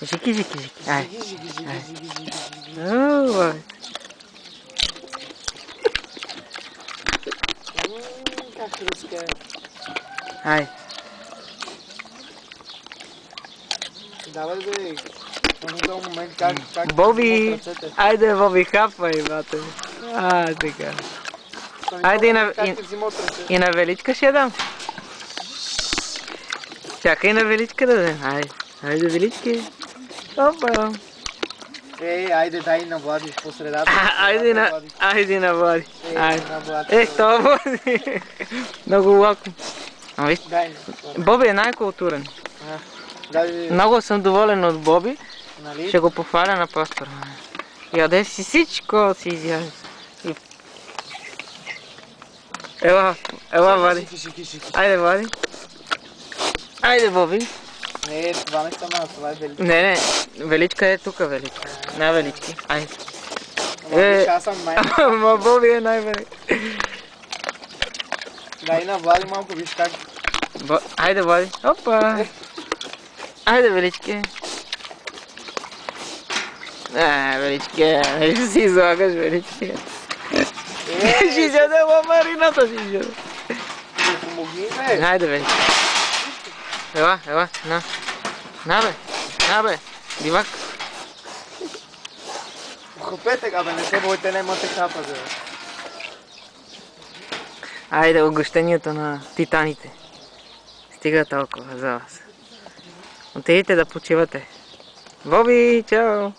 Жики, жики, жики. Ай. Жиги. Ой. Как хрустка. Ай. Давай бе. В този момент как Боби! Айде, Боби, хапвай, бате. Така. Айде и на Величка ще я дам. Чакай на Величка да дадем. Айде, Велички. Опа. Айде дай на Влади по средата. Айде на Влади. На Влади. Това Влади. Много лако. Боби е най-културен. Много съм доволен от Боби. Ще го похваля на пастора. Яде си всичко, си изяде. Ела, Влади. Айде, Влади. Айде, Боби. Не, това не съм аз, това е Величка. Не, Величка е тук, Величка. На Велички. Айде. Виж, аз съм Ама Боби е най-велик. Дай на Влади малко, виж как. Айде, Влади. Опа. Айде, Велички. Велички, ще си излагаш, Велички. Ще изяде Марината, ще изяде. Помогни, бе. Айде, Велички. Ела, на. На, бе. Бивак. Хапете га, бе, не се бойте, немате хапа, бе. Айде, угощението на титаните. Стига толкова за вас. Отидете да почивате. Боби, чао!